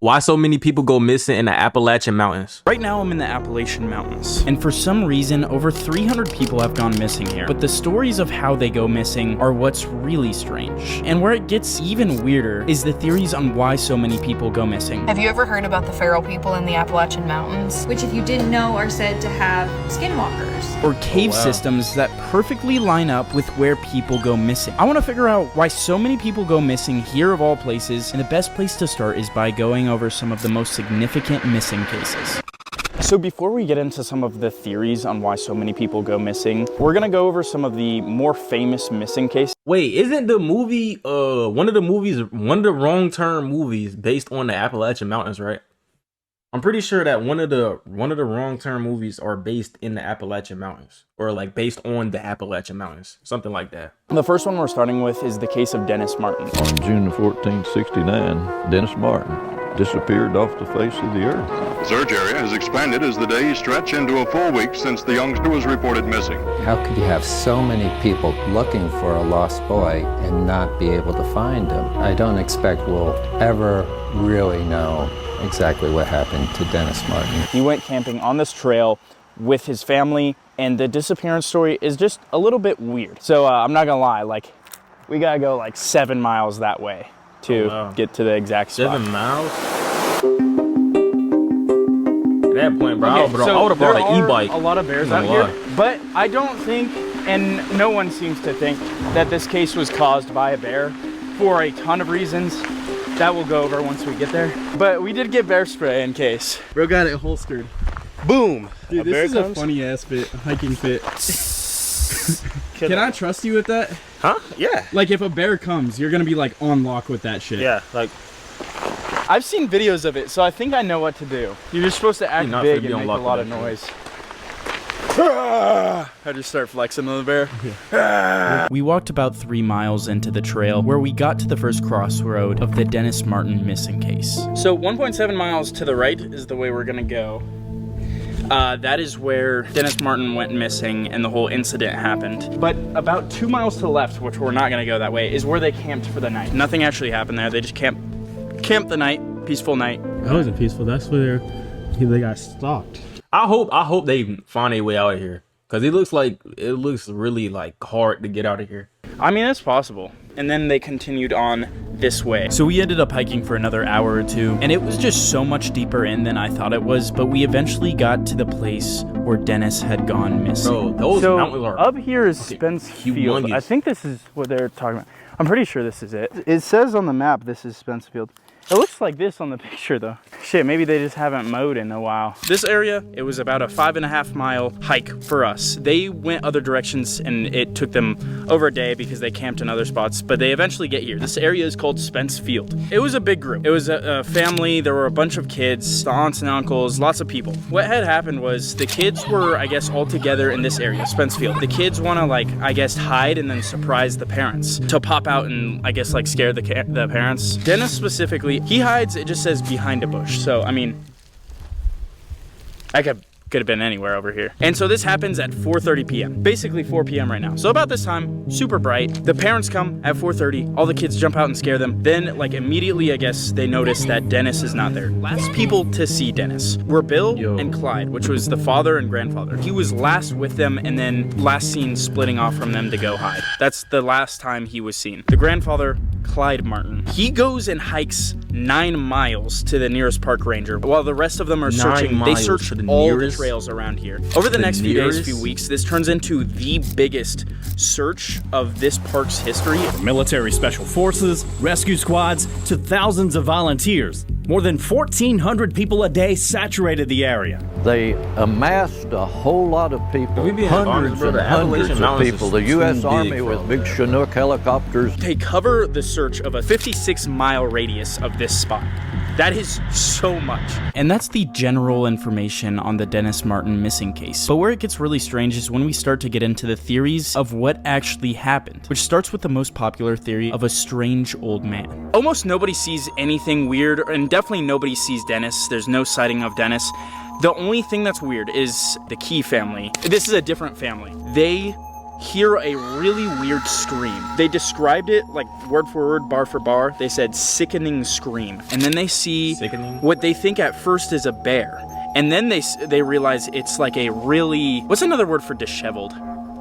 Why so many people go missing in the Appalachian Mountains? Right now I'm in the Appalachian Mountains, and for some reason over 300 people have gone missing here. But the stories of how they go missing are what's really strange. And where it gets even weirder is the theories on why so many people go missing. Have you ever heard about the feral people in the Appalachian Mountains? Which, if you didn't know, are said to have skinwalkers. Or cave systems that perfectly line up with where people go missing. I want to figure out why so many people go missing here of all places, and the best place to start is by going over some of the most significant missing cases. So before we get into some of the theories on why so many people go missing, we're gonna go over some of the more famous missing cases. Wait, isn't the movie one of the Wrong Turn movies based on the Appalachian Mountains, right? I'm pretty sure that one of the Wrong Turn movies are based in the Appalachian Mountains, or like based on the Appalachian Mountains, something like that. The first one we're starting with is the case of Dennis Martin. On June 14, 1969, Dennis Martin disappeared off the face of the earth. Search area has expanded as the days stretch into a full week since the youngster was reported missing. How could you have so many people looking for a lost boy and not be able to find him? I don't expect we'll ever really know exactly what happened to Dennis Martin. He went camping on this trail with his family, and the disappearance story is just a little bit weird. So I'm not gonna lie, like, we gotta go like 7 miles that way to get to the exact spot. 7 miles? At that point, bro, Okay, I would have brought an e-bike. A lot of bears out here, but I don't think, and no one seems to think, that this case was caused by a bear for a ton of reasons that we'll go over once we get there. But we did get bear spray in case. Bro got it holstered. Boom! Dude, this is a funny ass hiking fit. Can I trust you with that? Huh? Yeah. Like if a bear comes, you're gonna be like on lock with that shit. Yeah, like. I've seen videos of it, so I think I know what to do. You're just supposed to act big and make a lot of noise. I just start flexing on the bear. Yeah. We walked about 3 miles into the trail where we got to the first crossroad of the Dennis Martin missing case. So 1.7 miles to the right is the way we're gonna go. That is where Dennis Martin went missing and the whole incident happened. But about 2 miles to the left, which we're not gonna go that way, is where they camped for the night. Nothing actually happened there. They just camped the night, peaceful night. That wasn't peaceful. That's where they got stalked. I hope they find a way out of here, cause it looks really like hard to get out of here. I mean, it's possible. And then they continued on this way. So we ended up hiking for another hour or two, and it was just so much deeper in than I thought it was, but we eventually got to the place where Dennis had gone missing. Bro, those mountains are up here is Spence Field. I think this is what they're talking about. I'm pretty sure this is it. It says on the map this is Spence Field. It looks like this on the picture though. Shit, maybe they just haven't mowed in a while. This area, it was about a 5.5 mile hike for us. They went other directions and it took them over a day because they camped in other spots, but they eventually get here. This area is called Spence Field. It was a big group. It was a family. There were a bunch of kids, the aunts and uncles, lots of people. What had happened was the kids were, I guess, all together in this area, Spence Field. The kids want to, like, I guess, hide and then surprise the parents to pop out and, I guess, like, scare the parents. Dennis specifically, he hides, it just says behind a bush. So, I mean, I could have been anywhere over here. And so this happens at 4:30 p.m. Basically 4 p.m. right now. So about this time, super bright. The parents come at 4:30. All the kids jump out and scare them. Then, like, immediately, I guess, they notice that Dennis is not there. Last people to see Dennis were Bill and Clyde, which was the father and grandfather. He was last with them and then last seen splitting off from them to go hide. That's the last time he was seen. The grandfather, Clyde Martin, he goes and hikes 9 miles to the nearest park ranger while the rest of them are searching. They search all the trails around here. Over the next few days, few weeks, this turns into the biggest search of this park's history. Military special forces, rescue squads, to thousands of volunteers. More than 1,400 people a day saturated the area. They amassed a whole lot of people, hundreds and hundreds of people. The U.S. Army with big Chinook helicopters. They cover the search of a 56-mile radius of this spot. That is so much. And that's the general information on the Dennis Martin missing case. But where it gets really strange is when we start to get into the theories of what actually happened, which starts with the most popular theory of a strange old man. Almost nobody sees anything weird, and definitely nobody sees Dennis. There's no sighting of Dennis. The only thing that's weird is the Key family. This is a different family. They hear a really weird scream. They described it like word for word, bar for bar. They said sickening scream. And then they see what they think at first is a bear. And then they realize it's like a really, what's another word for disheveled?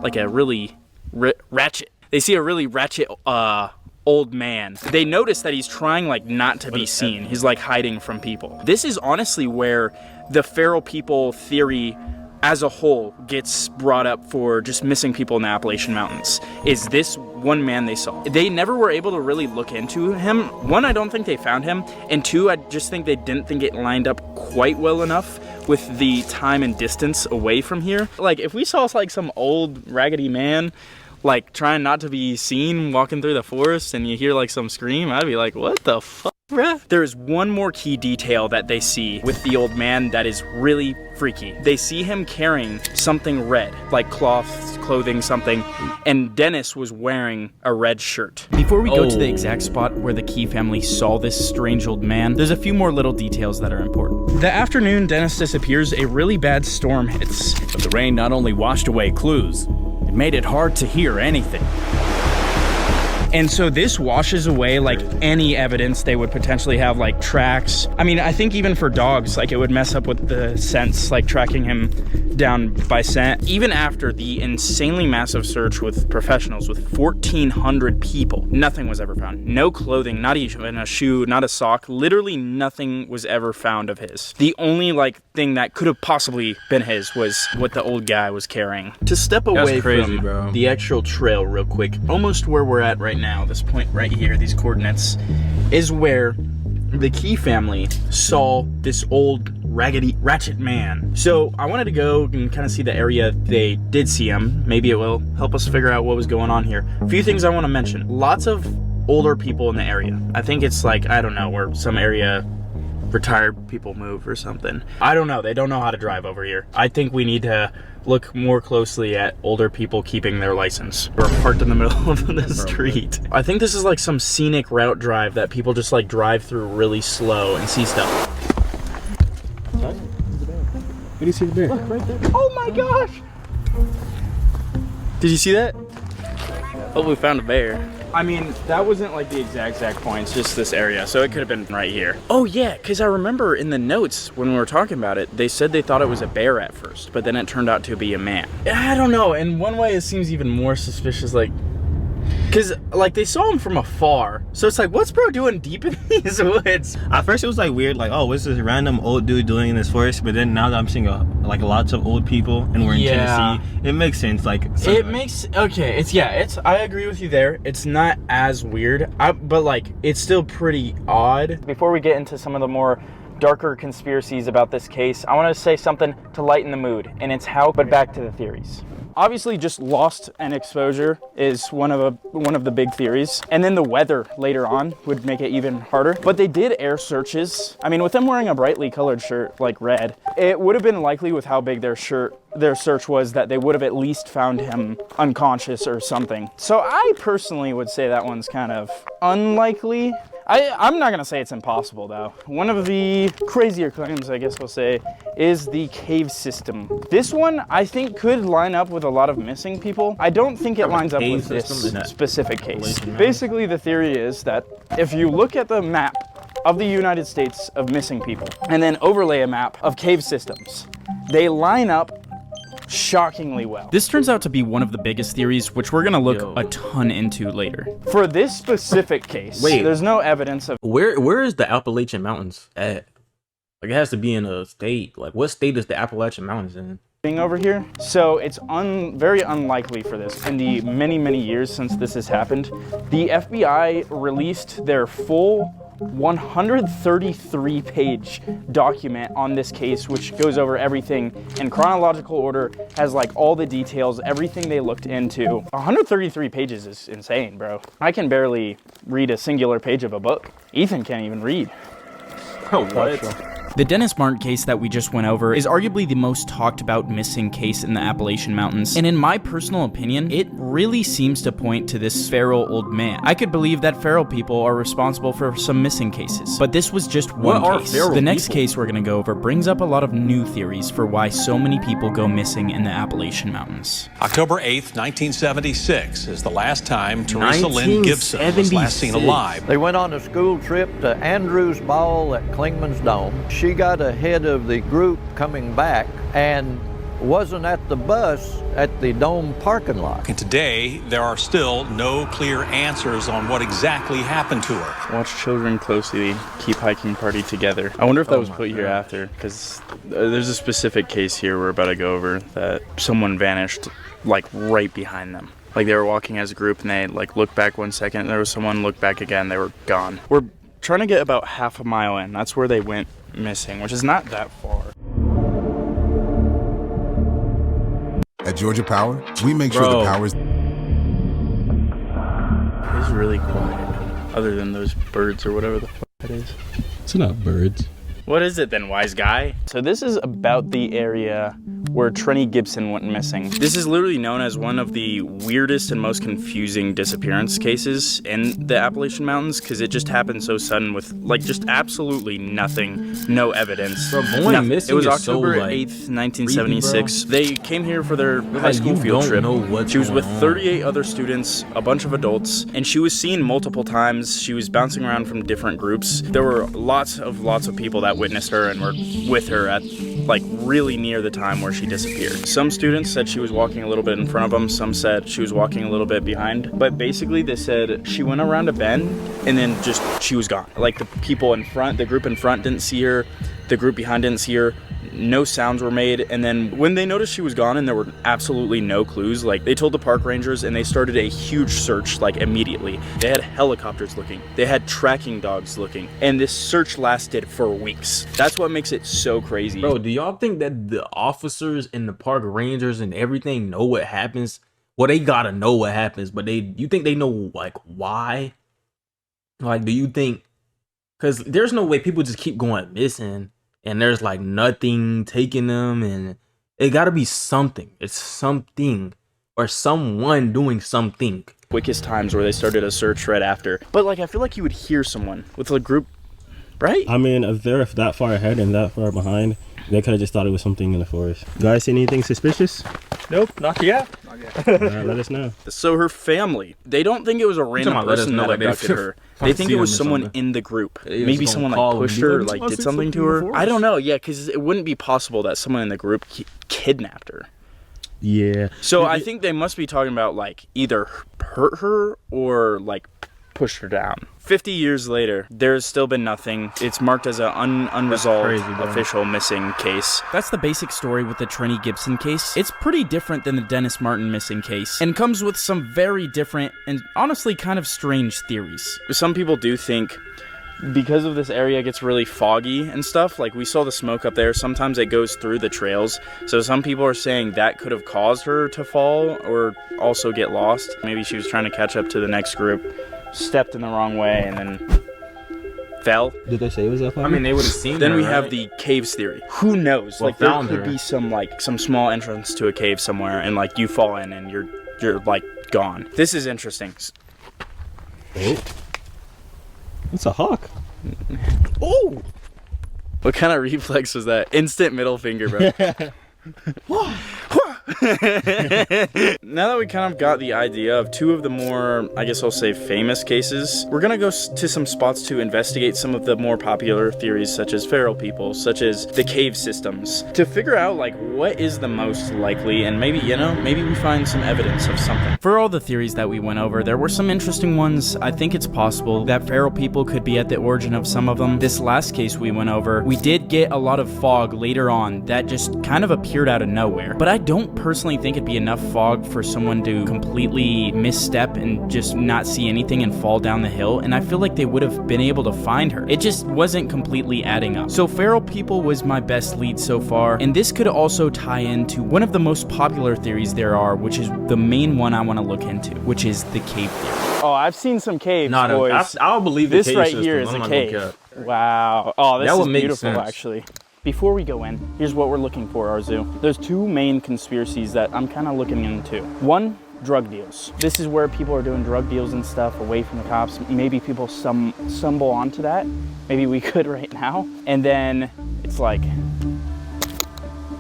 Like a really ratchet. They see a really ratchet old man. They notice that he's trying like not to be seen. He's like hiding from people. This is honestly where the feral people theory as a whole gets brought up for just missing people in the Appalachian Mountains, is this one man they saw. They never were able to really look into him. One, I don't think they found him, and two, I just think they didn't think it lined up quite well enough with the time and distance away from here. Like, if we saw like some old raggedy man like trying not to be seen walking through the forest and you hear like some scream, I'd be like, what the fuck, bruh? There is one more key detail that they see with the old man that is really freaky. They see him carrying something red, like cloth, clothing, something, and Dennis was wearing a red shirt. Before we go to the exact spot where the Key family saw this strange old man, there's a few more little details that are important. The afternoon Dennis disappears, a really bad storm hits. But the rain not only washed away clues, it made it hard to hear anything. And so this washes away like any evidence they would potentially have, like tracks. I mean, I think even for dogs, like it would mess up with the scents, like tracking him down by scent. Even after the insanely massive search with professionals, with 1,400 people, nothing was ever found. No clothing, not even a shoe, not a sock. Literally nothing was ever found of his. The only like thing that could have possibly been his was what the old guy was carrying. To step away from the actual trail real quick, almost where we're at right now, this point right here, these coordinates, is where the Key family saw this old raggedy ratchet man. So I wanted to go and kind of see the area they did see him. Maybe it will help us figure out what was going on here. A few things I want to mention. Lots of older people in the area. I think it's like, I don't know, where some area retired people move or something. I don't know. They don't know how to drive over here. I think we need to look more closely at older people keeping their license. We're parked in the middle of the street. I think this is like some scenic route drive that people just like drive through really slow and see stuff. Where do you see the bear? Look, right there. Oh my gosh! Did you see that? Oh, we found a bear. I mean, that wasn't like the exact point, it's just this area, so it could have been right here. Oh yeah, because I remember in the notes when we were talking about it, they said they thought it was a bear at first, but then it turned out to be a man. I don't know, in one way it seems even more suspicious, like, because like they saw him from afar, so it's like, what's bro doing deep in these woods? At first it was like weird, like, oh, what's this random old dude doing in this forest? But then now that I'm seeing like lots of old people and we're in Tennessee, it makes sense. Like it makes okay. It's I agree with you there. It's not as weird, but like it's still pretty odd. Before we get into some of the more darker conspiracies about this case, I want to say something to lighten the mood, and it's how. But back to the theories. Obviously, just lost and exposure is one of the big theories. And then the weather later on would make it even harder. But they did air searches. I mean, with them wearing a brightly colored shirt, like red, it would have been likely with how big their search was that they would have at least found him unconscious or something. So I personally would say that one's kind of unlikely. I'm not gonna say it's impossible though. One of the crazier claims, I guess we'll say, is the cave system. This one, I think, could line up with a lot of missing people. I don't think it lines up with this specific case. Basically, the theory is that if you look at the map of the United States of missing people and then overlay a map of cave systems, they line up shockingly well. This turns out to be one of the biggest theories, which we're gonna look a ton into later. For this specific case, there's no evidence of where is the Appalachian Mountains at? Like, it has to be in a state. Like, what state is the Appalachian Mountains in? Being over here, so it's very unlikely for this. In the many years since this has happened, the FBI released their full 133-page document on this case, which goes over everything in chronological order, has like all the details, everything they looked into. 133 pages is insane, bro. I can barely read a singular page of a book. Ethan can't even read. Oh, what? The Dennis Martin case that we just went over is arguably the most talked about missing case in the Appalachian Mountains, and in my personal opinion, it really seems to point to this feral old man. I could believe that feral people are responsible for some missing cases, but this was just one case. The next case we're gonna go over brings up a lot of new theories for why so many people go missing in the Appalachian Mountains. October 8th, 1976 is the last time Teresa Lynn Gibson was last seen alive. They went on a school trip to Andrews Ball at Klingman's Dome. She got ahead of the group coming back and wasn't at the bus at the Dome parking lot. And today, there are still no clear answers on what exactly happened to her. Watch children closely keep hiking party together. I wonder if that was put here after, because there's a specific case here we're about to go over that someone vanished like right behind them. Like they were walking as a group and they like looked back 1 second and there was someone looked back again, they were gone. We're trying to get about half a mile in. That's where they went missing, which is not that far. At Georgia Power, we make sure the power's... It's really quiet, other than those birds or whatever the fuck that is. It's not birds. What is it then, wise guy? So this is about the area where Trenny Gibson went missing. This is literally known as one of the weirdest and most confusing disappearance cases in the Appalachian Mountains because it just happened so sudden with like just absolutely nothing, no evidence. Bro, going missing it was is October so, like, 8th, 1976. creepy, they came here for their high like, school you field don't trip. know what's She was with going on. 38 other students, a bunch of adults, and she was seen multiple times. She was bouncing around from different groups. There were lots of people that witnessed her and were with her at like really near the time where she disappeared. Some students said she was walking a little bit in front of them, some said she was walking a little bit behind, but basically they said she went around a bend and then just she was gone. Like the people in front, the group in front didn't see her, the group behind didn't see her, no sounds were made, and then when they noticed she was gone and there were absolutely no clues, like they told the park rangers and they started a huge search like immediately. They had helicopters looking, they had tracking dogs looking, and this search lasted for weeks. That's what makes it so crazy. Bro, do y'all think that the officers and the park rangers and everything know what happens? Well, they gotta know what happens, but you think they know like why? Like, do you think, because there's no way people just keep going missing and there's like nothing taking them, and it gotta be something. It's something or someone doing something. Quickest times where they started a search right after. But like, I feel like you would hear someone with a group, right? I mean, if they're that far ahead and that far behind, they could have just thought it was something in the forest. Guys, see anything suspicious? Nope, not yet. Let us know. So her family, they don't think it was a random person that abducted her. They think it was someone in the group. Maybe someone like pushed her, like did something to her. I don't know, yeah, because it wouldn't be possible that someone in the group kidnapped her. Yeah. So I think they must be talking about like either hurt her or like pushed her down. 50 years later, there's still been nothing. It's marked as an unresolved official missing case. That's the basic story with the Trenny Gibson case. It's pretty different than the Dennis Martin missing case and comes with some very different and honestly kind of strange theories. Some people do think because of this area gets really foggy and stuff, like we saw the smoke up there, sometimes it goes through the trails. So some people are saying that could have caused her to fall or also get lost. Maybe she was trying to catch up to the next group, stepped in the wrong way, and then fell. Did they say it was that far? I mean, they would have seen Then her, we right? have the caves theory. Who knows? Well, like there found could her. be some small entrance to a cave somewhere, and like you fall in and you're like gone. This is interesting. Oh. It's a hawk. Oh! What kind of reflex was that? Instant middle finger, bro. Now that we kind of got the idea of two of the more, I guess I'll say, famous cases, we're gonna go to some spots to investigate some of the more popular theories, such as feral people, such as the cave systems, to figure out like what is the most likely, and maybe, you know, maybe we find some evidence of something. For all the theories that we went over, there were some interesting ones. I think it's possible that feral people could be at the origin of some of them. This last case we went over, we did get a lot of fog later on that just kind of appeared out of nowhere, but I don't personally think it'd be enough fog for someone to completely misstep and just not see anything and fall down the hill, and I feel like they would have been able to find her. It just wasn't completely adding up. So feral people was my best lead so far, and this could also tie into one of the most popular theories there are, which is the main one I want to look into, which is the cave theory. Oh, I've seen some caves, boys. I'll believe this right here is a cave. Wow. Oh, this That is would make beautiful, sense. actually. Before we go in, here's what we're looking for, Arzu. There's two main conspiracies that I'm kind of looking into. One, drug deals. This is where people are doing drug deals and stuff away from the cops. Maybe people stumble onto that. Maybe we could right now. And then it's like,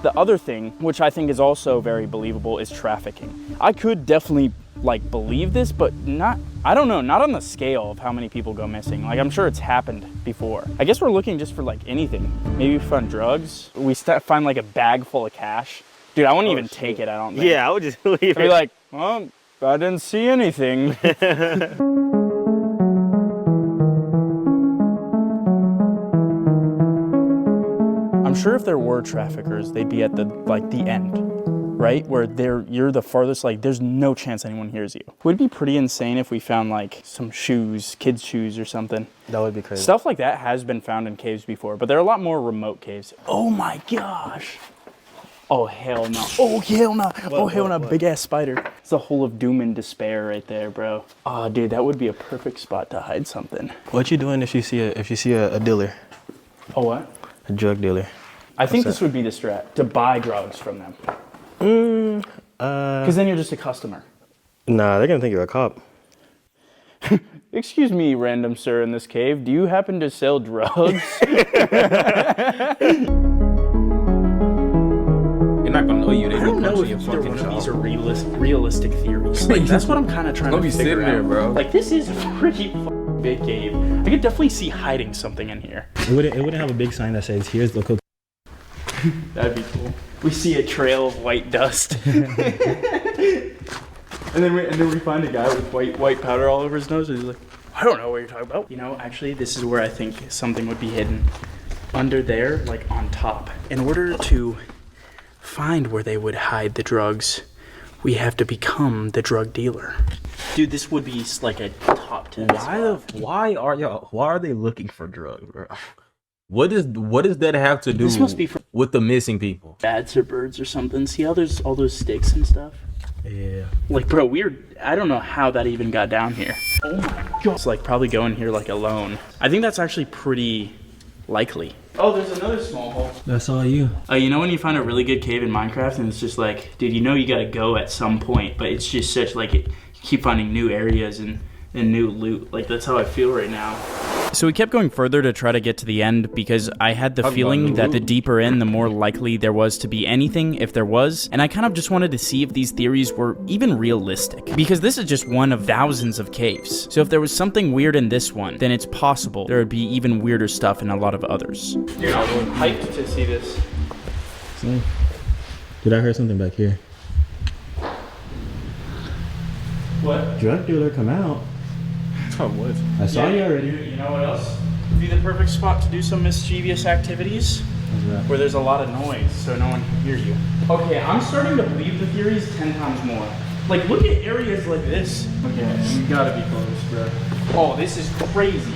the other thing, which I think is also very believable, is trafficking. I could definitely like believe this, but not, I don't know, not on the scale of how many people go missing. Like, I'm sure it's happened before. I guess we're looking just for like anything. Maybe we find drugs. We find like a bag full of cash. Dude, I wouldn't even take it, I don't think. Yeah, I would just leave it. I'd be like, well, I didn't see anything. I'm sure if there were traffickers, they'd be at the end, right? Where you're the farthest, like there's no chance anyone hears you. Would it be pretty insane if we found like some shoes, kids' shoes or something? That would be crazy. Stuff like that has been found in caves before, but they're a lot more remote caves. Oh my gosh. Oh, hell no. Oh, hell no. Oh, hell no. Big ass spider. It's a hole of doom and despair right there, bro. Oh, dude, that would be a perfect spot to hide something. What you doing if you see a dealer? Oh, what? A drug dealer. I think this would be the strat, to buy drugs from them. Because then you're just a customer. Nah, they're gonna think you're a cop. Excuse me, random sir in this cave, do you happen to sell drugs? They're not gonna know you. They I don't know if your either fucking one of jaw. these are realistic theories. Like, that's what I'm kind of trying to be figure sitting out. there, bro. Like, this is a pretty big cave. I could definitely see hiding something in here. It wouldn't have a big sign that says, here's the cook. That'd be cool. We see a trail of white dust. and then we find a guy with white powder all over his nose, and he's like, I don't know what you're talking about. You know, actually, this is where I think something would be hidden. Under there, like on top. In order to find where they would hide the drugs, we have to become the drug dealer. Dude, this would be like a top 10 spot. Why are they looking for drugs, bro? What does that have to do This must be with the missing people? Bats or birds or something. See how there's all those sticks and stuff? Yeah. Like, bro, I don't know how that even got down here. Oh my god. It's like probably going here like alone. I think that's actually pretty likely. Oh, there's another small hole. That's all you. You know when you find a really good cave in Minecraft and it's just like, dude, you know you gotta go at some point, but it's just such like, you keep finding new areas and new loot. Like, that's how I feel right now. So we kept going further to try to get to the end because I had the feeling that the deeper in, the more likely there was to be anything, if there was. And I kind of just wanted to see if these theories were even realistic. Because this is just one of thousands of caves. So if there was something weird in this one, then it's possible there would be even weirder stuff in a lot of others. Dude, I was hyped to see this. See? Dude, I heard something back here. What? Drug dealer, come out. Oh, what? I saw you already. You know what else would be the perfect spot to do some mischievous activities? Where there's a lot of noise, so no one can hear you. Okay, I'm starting to believe the theories 10 times more. Like, look at areas like this. Okay, we gotta be close, bro. Oh, this is crazy.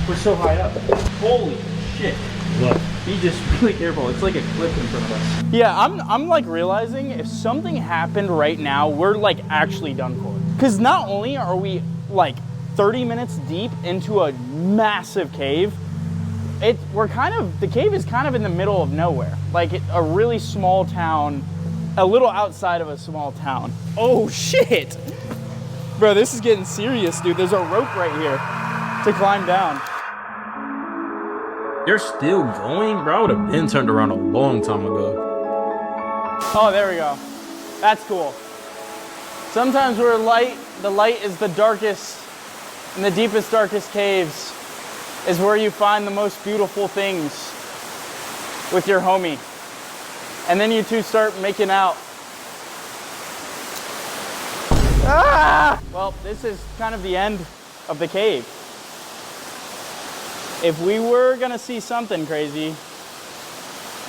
We're so high up. Holy shit. What? Be just really careful. It's like a cliff in front of us. Yeah, I'm like realizing if something happened right now, we're like actually done for. Because not only are we like 30 minutes deep into a massive cave, the cave is kind of in the middle of nowhere. Like a really small town, a little outside of a small town. Oh shit! Bro, this is getting serious, dude. There's a rope right here to climb down. They're still going? Bro, I would have been turned around a long time ago. Oh, there we go. That's cool. Sometimes the light is the darkest, in the deepest, darkest caves is where you find the most beautiful things with your homie. And then you two start making out. Ah! Well, this is kind of the end of the cave. If we were gonna see something crazy,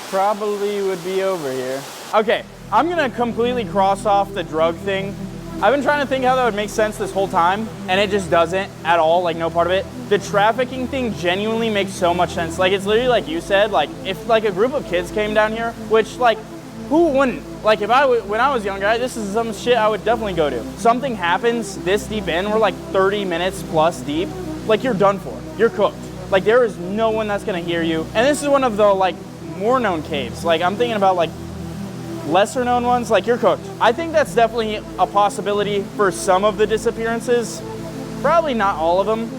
probably would be over here. Okay, I'm gonna completely cross off the drug thing. I've been trying to think how that would make sense this whole time, and it just doesn't at all, like no part of it. The trafficking thing genuinely makes so much sense. Like, it's literally like you said, like if like a group of kids came down here, which like, who wouldn't? Like when I was younger, this is some shit I would definitely go to. Something happens this deep in, we're like 30 minutes plus deep, like you're done for, you're cooked. Like, there is no one that's gonna hear you. And this is one of the, like, more known caves. Like, I'm thinking about, like, lesser known ones, like, you're cooked. I think that's definitely a possibility for some of the disappearances. Probably not all of them.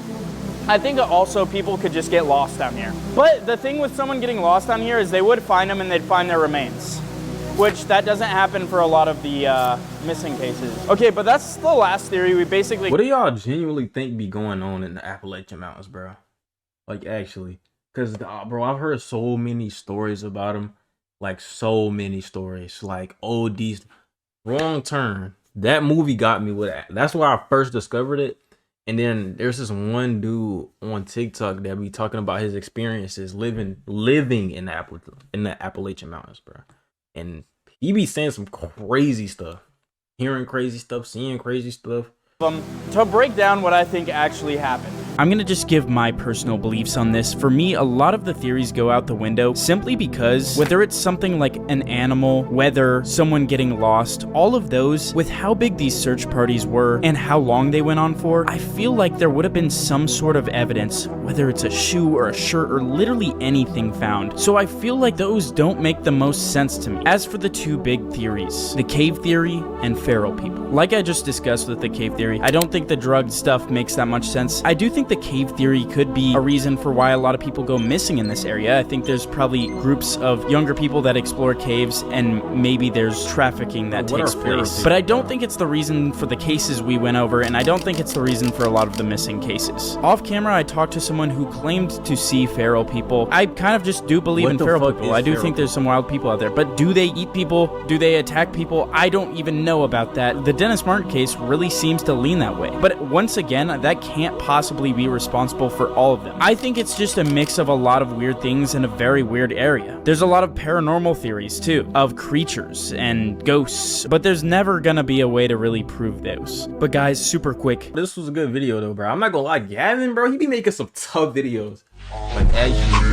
I think also people could just get lost down here. But the thing with someone getting lost down here is they would find them and they'd find their remains, which that doesn't happen for a lot of the missing cases. Okay, but that's the last theory. We basically... What do y'all genuinely think be going on in the Appalachian Mountains, bro? Like, actually. Because, bro, I've heard so many stories about them. Like, so many stories. Like, oh, these... Wrong Turn. That movie got me with that. That's where I first discovered it. And then there's this one dude on TikTok that be talking about his experiences living in the Appalachian Mountains, bro. And he be saying some crazy stuff, hearing crazy stuff, seeing crazy stuff. To break down what I think actually happened. I'm gonna just give my personal beliefs on this. For me, a lot of the theories go out the window simply because whether it's something like an animal, weather, someone getting lost, all of those, with how big these search parties were and how long they went on for, I feel like there would have been some sort of evidence, whether it's a shoe or a shirt or literally anything found. So I feel like those don't make the most sense to me. As for the two big theories, the cave theory and feral people. Like I just discussed with the cave theory, I don't think the drug stuff makes that much sense. I do think the cave theory could be a reason for why a lot of people go missing in this area. I think there's probably groups of younger people that explore caves and maybe there's trafficking that takes place. But I don't think it's the reason for the cases we went over, and I don't think it's the reason for a lot of the missing cases. Off camera, I talked to someone who claimed to see feral people. I kind of just do believe in feral people. I do think there's some wild people out there, but do they eat people? Do they attack people? I don't even know about that. The Dennis Martin case really seems to lean that way. But once again, that can't possibly be responsible for all of them. I think it's just a mix of a lot of weird things in a very weird area. There's a lot of paranormal theories too, of creatures and ghosts, but there's never gonna be a way to really prove those. But guys, super quick. This was a good video though, bro. I'm not gonna lie, Gavin, bro, he be making some tough videos. Like, actually.